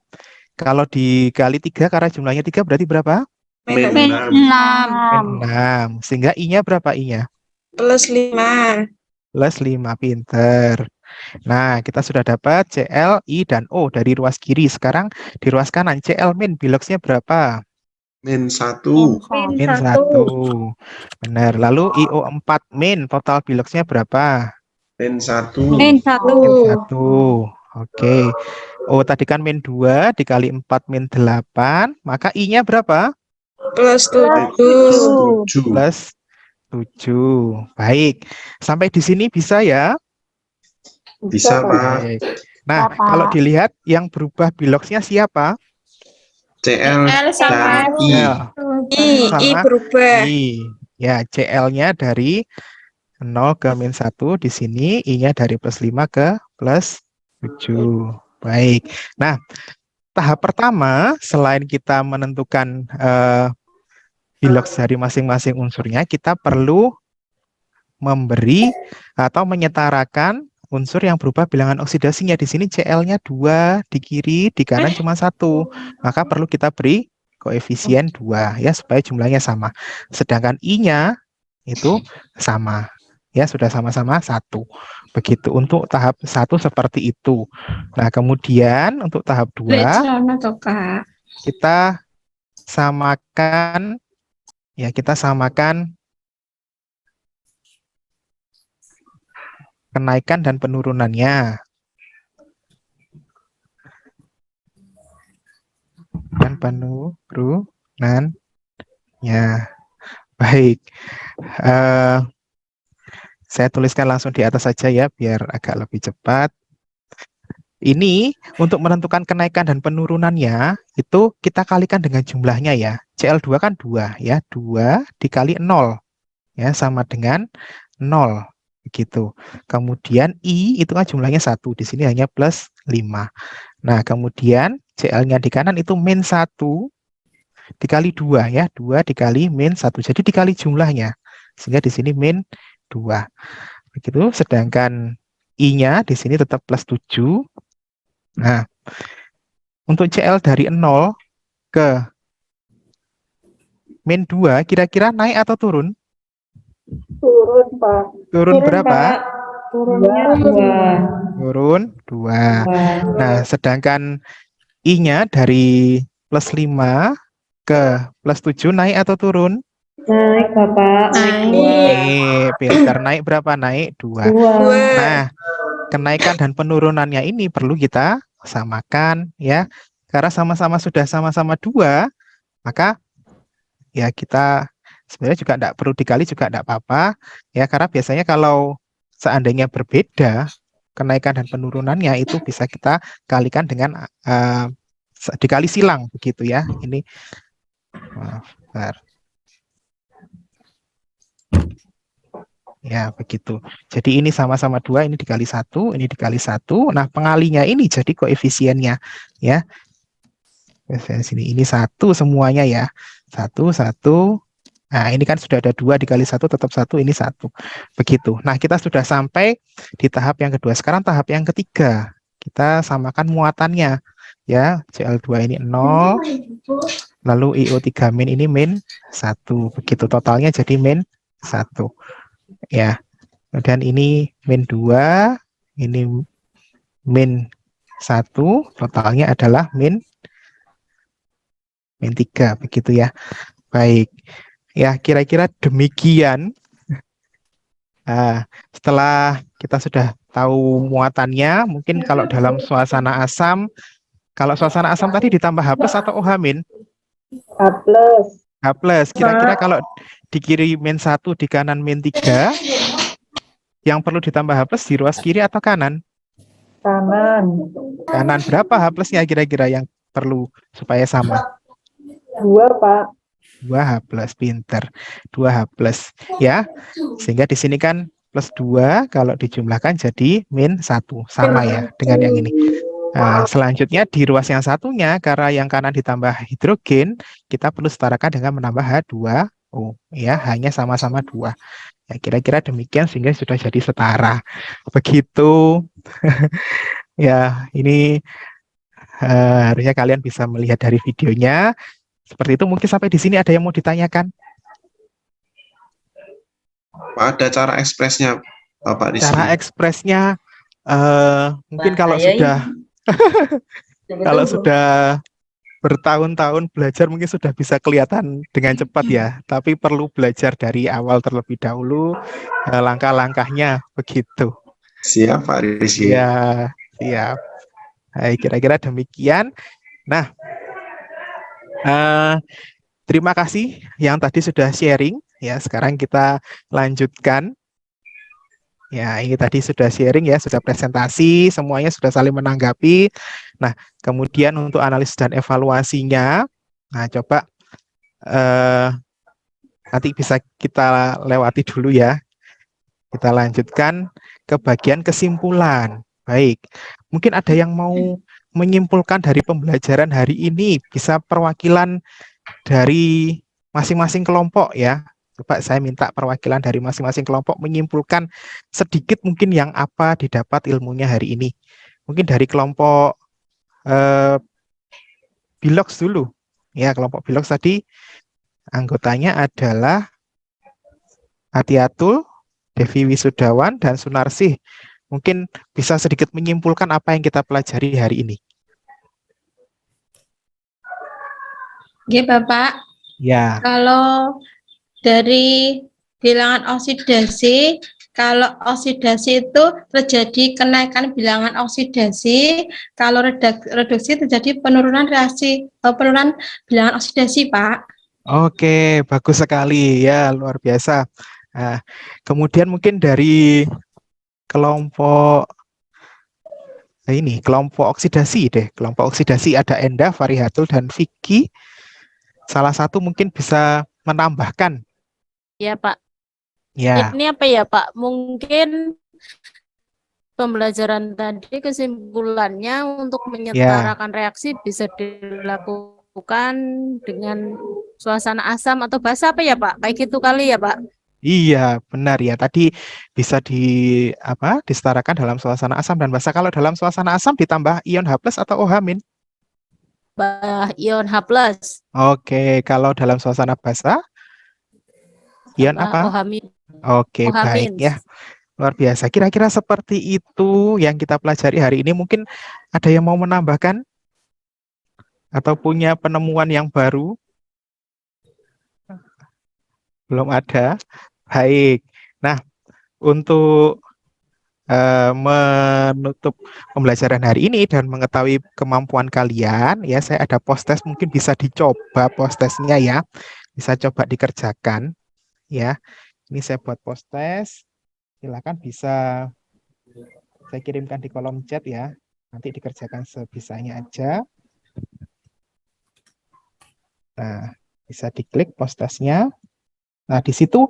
Kalau dikali 3 karena jumlahnya 3 berarti berapa? -6. Sehingga I-nya berapa I-nya? +5. +5, pinter. Nah, kita sudah dapat Cl, I, dan O dari ruas kiri. Sekarang di ruas kanan, Cl- biloksnya berapa? -1. -1. Benar. Lalu IO4- total biloksnya berapa? -1. -1. Oke. O tadi kan -2 dikali 4 -8, maka I-nya berapa? +7. +7. Baik. Sampai di sini bisa ya? Bisa, Pak. Baik. Nah, kalau dilihat yang berubah biloksnya siapa? Cl sama I. I berubah. I. Ya, Cl-nya dari 0 ke -1 di sini, I-nya dari +5 ke +7. Baik. Nah, tahap pertama selain kita menentukan biloks dari masing-masing unsurnya, kita perlu memberi atau menyetarakan unsur yang berubah bilangan oksidasinya. Di sini Cl-nya 2, di kiri, di kanan cuma 1. Maka perlu kita beri koefisien 2 ya supaya jumlahnya sama. Sedangkan I-nya itu sama. Ya, sudah sama-sama 1. Begitu untuk tahap 1 seperti itu. Nah, kemudian untuk tahap 2 kita samakan kenaikan dan penurunannya. Dan penurunannya. Baik. Saya tuliskan langsung di atas saja ya, biar agak lebih cepat. Ini untuk menentukan kenaikan dan penurunannya, itu kita kalikan dengan jumlahnya ya. Cl2 kan 2 ya, 2 dikali 0 ya, sama dengan 0. Begitu. Kemudian I itu kan jumlahnya 1, di sini hanya +5. Nah, kemudian Cl-nya di kanan itu min 1 dikali 2 ya, 2 dikali min 1. Jadi dikali jumlahnya. Sehingga di sini min 2. Begitu, sedangkan I-nya di sini tetap plus 7. Nah, untuk Cl dari 0 ke min 2 kira-kira naik atau turun? Turun, Pak. Turun berapa? Pak. Turunnya 2. Turun 2. Nah, sedangkan I-nya dari plus 5 ke plus 7 naik atau turun? Naik, Bapak. Naik. Pintar. Naik berapa? Naik 2. 2. Nah, kenaikan dan penurunannya ini perlu kita samakan ya. Karena sama-sama sudah sama-sama 2, maka ya kita sebenarnya juga tidak perlu dikali juga tidak apa-apa ya, karena biasanya kalau seandainya berbeda kenaikan dan penurunannya itu bisa kita kalikan dengan dikali silang begitu ya. Ini maaf, bentar. Ya, begitu. Jadi ini sama-sama 2, ini dikali 1, ini dikali 1. Nah, pengalinya ini jadi koefisiennya ya. Sini ini 1 semuanya ya. 1 1. Nah, ini kan sudah ada 2 dikali 1 tetap 1, ini 1. Begitu. Nah, kita sudah sampai di tahap yang kedua. Sekarang tahap yang ketiga. Kita samakan muatannya ya. Cl2 ini 0. Lalu IO3 min ini min 1. Begitu, totalnya jadi min 1. Ya. Dan ini min 2, ini min 1, totalnya adalah min 3, begitu ya. Baik. Ya, kira-kira demikian. Setelah kita sudah tahu muatannya, mungkin kalau dalam suasana asam, kalau suasana asam tadi ditambah H plus atau OH min? H plus. H plus. Kira-kira kalau di kiri min 1, di kanan min 3, yang perlu ditambah H plus di ruas kiri atau kanan? Kanan. Kanan. Berapa H plusnya kira-kira yang perlu supaya sama? 2, Pak. 2H plus, pinter. 2H plus ya. Sehingga di sini kan plus 2 kalau dijumlahkan jadi min 1. Sama ya dengan yang ini. Nah, selanjutnya di ruas yang satunya karena yang kanan ditambah hidrogen, kita perlu setarakan dengan menambah H2O ya, hanya sama-sama 2. Ya, kira-kira demikian sehingga sudah jadi setara. Begitu. Ya, ini harusnya kalian bisa melihat dari videonya. Seperti itu, mungkin sampai di sini ada yang mau ditanyakan? Ada cara ekspresnya, Bapak Rizky? Cara ekspresnya mungkin kalau sudah kalau sudah bertahun-tahun belajar mungkin sudah bisa kelihatan dengan cepat ya. Tapi perlu belajar dari awal terlebih dahulu, langkah-langkahnya begitu. Siap, Pak Rizky. Ya, siap. Kira-kira demikian. Nah, terima kasih yang tadi sudah sharing ya. Sekarang kita lanjutkan. Ya, ini tadi sudah sharing ya, sudah presentasi, semuanya sudah saling menanggapi. Nah, kemudian untuk analisis dan evaluasinya, nah coba nanti bisa kita lewati dulu ya. Kita lanjutkan ke bagian kesimpulan. Baik, mungkin ada yang mau menyimpulkan dari pembelajaran hari ini, bisa perwakilan dari masing-masing kelompok ya. Coba saya minta perwakilan dari masing-masing kelompok menyimpulkan sedikit mungkin yang apa didapat ilmunya hari ini. Mungkin dari kelompok Bilox dulu. Ya, kelompok Bilox tadi anggotanya adalah Atiatul, Devi Wisudawan, dan Sunarsih. Mungkin bisa sedikit menyimpulkan apa yang kita pelajari hari ini. Oke, Bapak. Ya. Kalau dari bilangan oksidasi, kalau oksidasi itu terjadi kenaikan bilangan oksidasi, kalau reduksi terjadi penurunan reaksi, penurunan bilangan oksidasi, Pak. Oke, bagus sekali ya, luar biasa. Nah, kemudian mungkin dari kelompok kelompok oksidasi deh. Kelompok oksidasi ada Enda, Farihatul, dan Vicky. Salah satu mungkin bisa menambahkan. Ya, Pak. Ya. Ini apa ya, Pak? Mungkin pembelajaran tadi kesimpulannya untuk Ya, menyetarakan reaksi bisa dilakukan dengan suasana asam atau basa apa ya Pak? Kayak gitu kali ya Pak? iya benar ya. Tadi bisa disetarakan dalam suasana asam dan basa. Kalau dalam suasana asam ditambah ion H+ atau OH-. Ion H+, Oke, kalau dalam suasana basa ion tambah apa? OH-. Oke, OH-. baik ya. Luar biasa. Kira-kira seperti itu yang kita pelajari hari ini. Mungkin ada yang mau menambahkan atau punya penemuan yang baru? Belum ada. Baik. Nah, untuk menutup pembelajaran hari ini dan mengetahui kemampuan kalian, ya saya ada post-test, mungkin bisa dicoba post-testnya ya. Bisa coba dikerjakan ya. Ini saya buat post-test. Silakan bisa saya kirimkan di kolom chat ya. Nanti dikerjakan sebisanya aja. Nah, bisa diklik post-testnya. Nah, di situ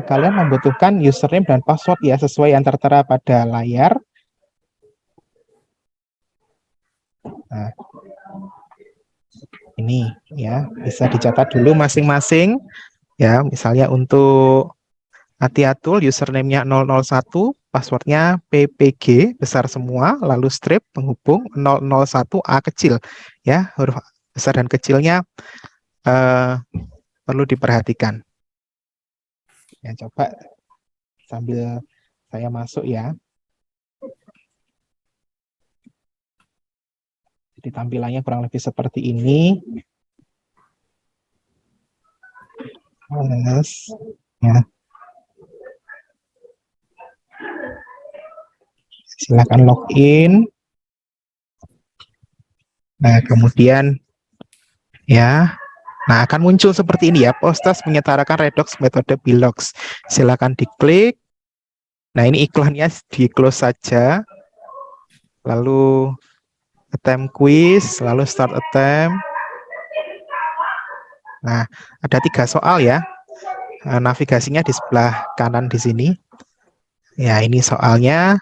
kalian membutuhkan username dan password ya, sesuai yang tertera pada layar. Nah, ini ya, bisa dicatat dulu masing-masing. Ya, misalnya untuk Atiatul, username-nya 001, passwordnya PPG, besar semua, lalu strip, penghubung 001A kecil. Ya, huruf besar dan kecilnya perlu diperhatikan. Ya, coba sambil saya masuk ya. Jadi tampilannya kurang lebih seperti ini. Ya. Silakan login. Nah, kemudian ya, nah akan muncul seperti ini ya, post-test menyetarakan redox metode Bilox. Silakan diklik. Nah, ini iklannya di close saja. Lalu attempt quiz, lalu start attempt. Nah, ada 3 soal ya. Navigasinya di sebelah kanan di sini. Ya, ini soalnya.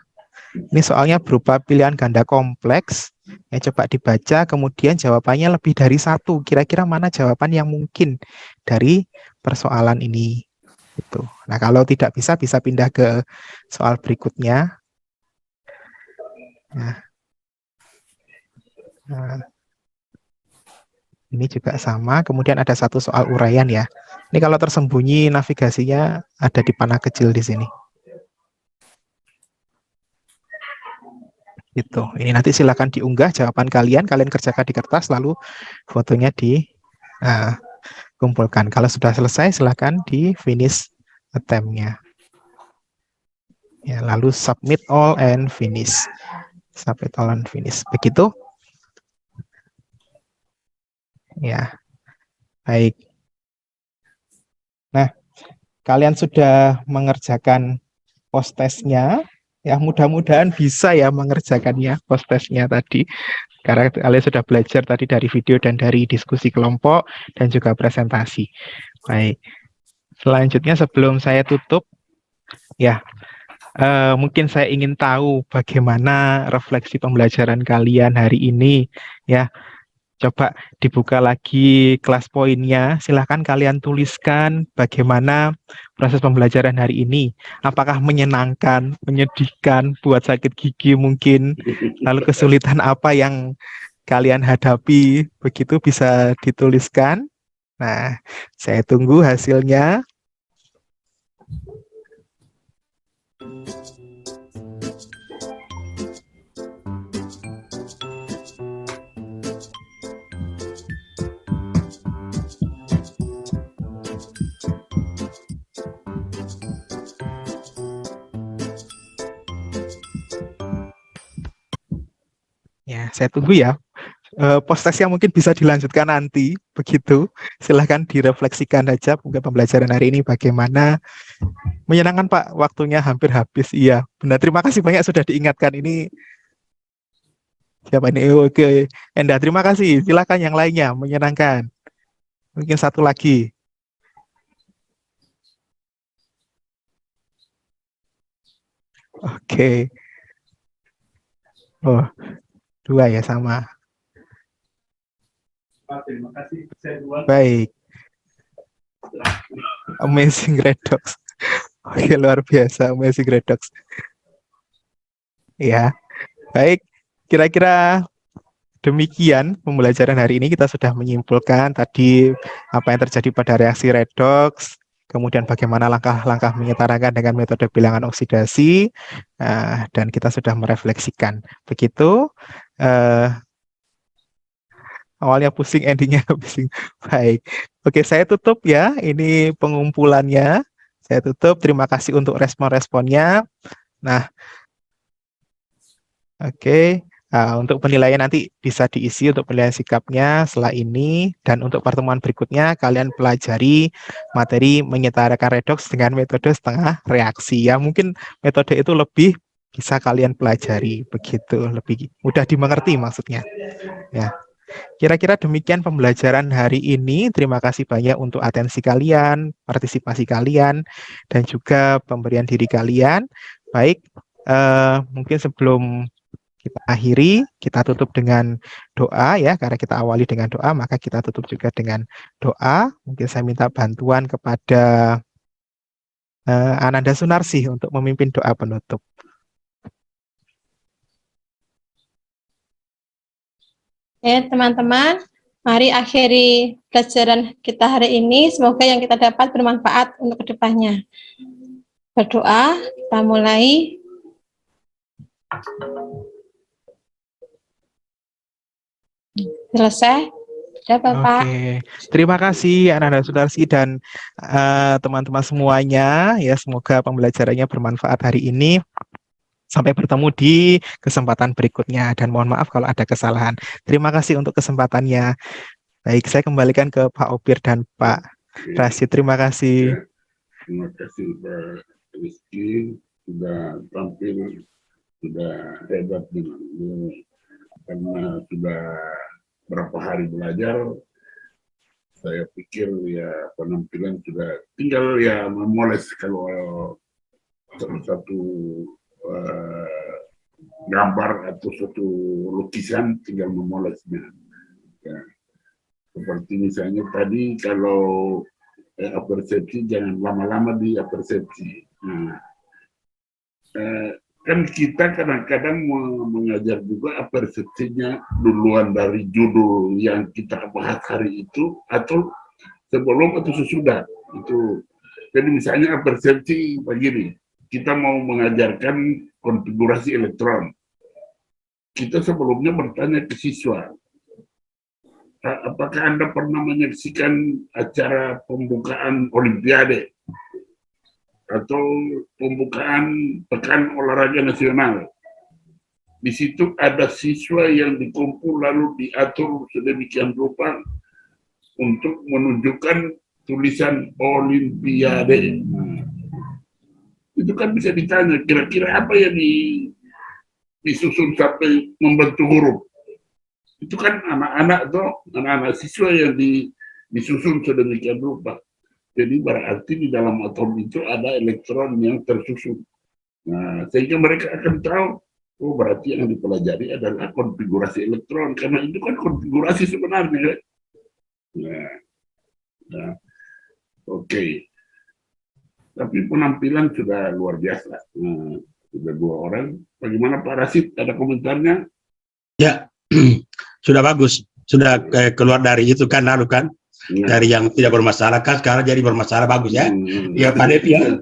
Ini soalnya berupa pilihan ganda kompleks. Ya, coba dibaca, kemudian jawabannya lebih dari 1. Kira-kira mana jawaban yang mungkin dari persoalan ini? Gitu. Nah, kalau tidak bisa pindah ke soal berikutnya. Nah, ini juga sama. Kemudian ada 1 soal uraian ya. Ini kalau tersembunyi navigasinya ada di panah kecil di sini. Gitu. Ini nanti silakan diunggah jawaban kalian kerjakan di kertas, lalu fotonya dikumpulkan. Kalau sudah selesai, silakan di finish attempt-nya. Ya, lalu submit all and finish. Submit all and finish. Begitu? Ya, baik. Nah, kalian sudah mengerjakan post-testnya. Ya, mudah-mudahan bisa ya mengerjakannya post-testnya tadi. Karena kalian sudah belajar tadi dari video dan dari diskusi kelompok dan juga presentasi. Baik. Selanjutnya sebelum saya tutup, ya mungkin saya ingin tahu bagaimana refleksi pembelajaran kalian hari ini. Ya, coba dibuka lagi kelas poinnya. Silahkan kalian tuliskan bagaimana proses pembelajaran hari ini. Apakah menyenangkan, menyedihkan, buat sakit gigi mungkin. Lalu kesulitan apa yang kalian hadapi. Begitu bisa dituliskan. Nah, saya tunggu hasilnya. Ya, saya tunggu ya. Post-testnya mungkin bisa dilanjutkan nanti, begitu. Silahkan direfleksikan aja mungkin pembelajaran hari ini bagaimana. Menyenangkan Pak, waktunya hampir habis. Iya, benar. Terima kasih banyak sudah diingatkan. Ini siapa ini? Oke, Enda, terima kasih. Silakan yang lainnya, menyenangkan. Mungkin satu lagi. Oke. Oh, 2 ya sama. Terima kasih. Saya duluan. Baik. Amazing Redox. Oke, luar biasa Amazing Redox. Ya, baik. Kira-kira demikian pembelajaran hari ini. Kita sudah menyimpulkan tadi apa yang terjadi pada reaksi redox, kemudian bagaimana langkah-langkah menyetarakan dengan metode bilangan oksidasi, dan kita sudah merefleksikan. Begitu. Awalnya pusing, endingnya pusing. Baik. Oke, saya tutup ya. Ini pengumpulannya. Saya tutup. Terima kasih untuk respon-responnya. Nah, oke. Untuk penilaian nanti bisa diisi untuk penilaian sikapnya setelah ini. Dan untuk pertemuan berikutnya, kalian pelajari materi menyetarakan redoks dengan metode setengah reaksi. Ya, mungkin metode itu lebih bisa kalian pelajari. Begitu, lebih mudah dimengerti maksudnya. Ya. Kira-kira demikian pembelajaran hari ini. Terima kasih banyak untuk atensi kalian, partisipasi kalian, dan juga pemberian diri kalian. Baik, mungkin sebelum kita akhiri, kita tutup dengan doa ya, karena kita awali dengan doa, maka kita tutup juga dengan doa. Mungkin saya minta bantuan kepada Ananda Sunarsih untuk memimpin doa penutup. Teman-teman, mari akhiri pelajaran kita hari ini. Semoga yang kita dapat bermanfaat untuk kedepannya. Berdoa, kita mulai. Selesai. Sudah, Bapak. Oke, terima kasih Ananda Sudarsi dan teman-teman semuanya. Ya, semoga pembelajarannya bermanfaat hari ini. Sampai bertemu di kesempatan berikutnya dan mohon maaf kalau ada kesalahan. Terima kasih untuk kesempatannya. Baik, saya kembalikan ke Pak Opir dan Pak Rashid. Terima kasih. Terima kasih Pak Rizky sudah tampil, sudah hebat dengan ini. Karena sudah berapa hari belajar, saya pikir ya penampilan sudah tinggal ya memoles kalau satu gambar atau suatu lukisan tinggal memolesnya. Ya. Seperti misalnya tadi kalau apersepsi jangan lama-lama di apersepsi. Nah, kan kita kadang-kadang mengajar juga apersepsinya duluan dari judul yang kita bahas hari itu atau sebelum atau sesudah itu. Jadi misalnya apersepsi begini. Kita mau mengajarkan konfigurasi elektron. Kita sebelumnya bertanya ke siswa, apakah Anda pernah menyaksikan acara pembukaan Olimpiade atau pembukaan Pekan Olahraga Nasional? Di situ ada siswa yang dikumpul lalu diatur sedemikian rupa untuk menunjukkan tulisan Olimpiade. Itu kan bisa ditanya, kira-kira apa yang disusun sampai membentuk huruf. Itu kan anak-anak tuh, anak-anak siswa yang disusun sedemikian rupa. Jadi berarti di dalam atom itu ada elektron yang tersusun. Nah, sehingga mereka akan tahu, oh berarti yang dipelajari adalah konfigurasi elektron, karena itu kan konfigurasi sebenarnya. Nah, oke. Tapi penampilan sudah luar biasa. Sudah 2 orang. Bagaimana Pak Rashid? Ada komentarnya? Ya, sudah bagus. Sudah keluar dari itu kan, lalu kan. Dari yang tidak bermasalah kan, sekarang jadi bermasalah, bagus ya. Ya Pak Depi ya.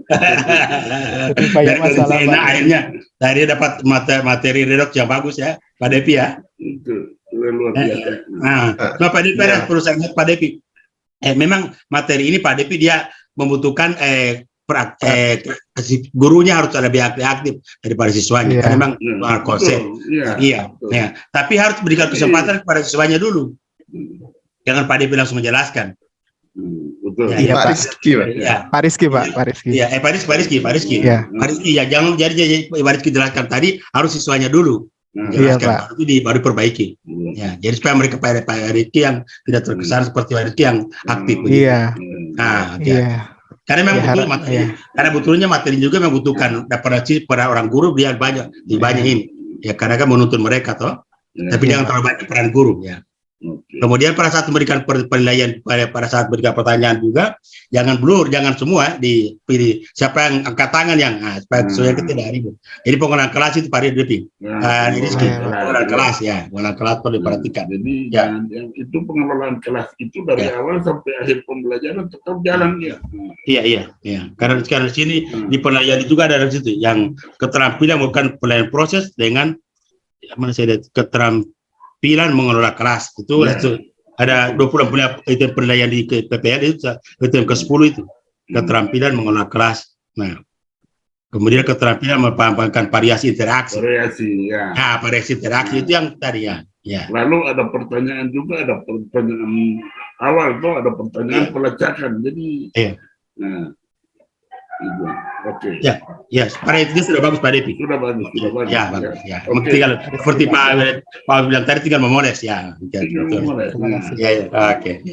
Banyak masalah. Akhirnya, dari dapat materi redox yang bagus ya, Pak Depi ya. Itu luar biasa. Nah, Pak Depi ada perusahaan Pak Depi. Memang materi ini Pak Depi dia membutuhkan gurunya harus lebih aktif daripada siswanya, karena memang konsep. Iya. Tapi harus berikan kesempatan kepada siswanya dulu. Jangan Pak Depi langsung menjelaskan. Betul. Iya, Pak Rizky, Pak. Pak Rizky, Pak. Pak Rizky. Iya, Pak Rizky. Pak Rizky, ya jangan jadi Pak Rizky jelaskan tadi, harus siswanya dulu. Jelaskan, baru diperbaiki. Ya, jadi supaya mereka Pak Rizky yang tidak terkesan seperti Pak Rizky yang aktif. Iya. Nah, karena memang betul materi, karena betulnya materi juga membutuhkan referensi pada orang guru dia banyak dibanyakin Ya karena kan menuntun mereka toh. Ya. Tapi jangan terlalu banyak peran guru ya. Oke. Kemudian pada saat memberikan penilaian, pada saat memberikan pertanyaan juga, jangan blur, jangan semua dipilih siapa yang angkat tangan yang supaya kita tidak ribut. Jadi pengelolaan kelas itu Pak Rizky, pengelolaan kelas ya, pengelolaan kelas perlu diperhatikan. Jadi Ya. yang itu pengelolaan kelas itu dari awal sampai akhir pembelajaran tetap jalan ya. Iya. Karena sekarang di sini di penilaian juga ada di situ yang keterampilan bukan penilaian proses dengan mana saya lihat keterampilan mengelola kelas itu ada 20 itu penilaian di PPL itu yang ke-10 itu keterampilan mengelola kelas. Nah, kemudian keterampilan mempahamkan variasi interaksi. Variasi ya. Nah, variasi interaksi itu yang tadi ya. Ya. Lalu ada pertanyaan juga, ada pertanyaan awal tuh, ada pertanyaan pelacakan. Jadi, nah, itu. Oke. Ya, pada itu sudah bagus Pak Depi. Sudah bagus. Ya, bagus. Ya. Oke. Tinggal seperti Pak bilang tadi tinggal memoles ya. Tinggal memoles. Ya, oke.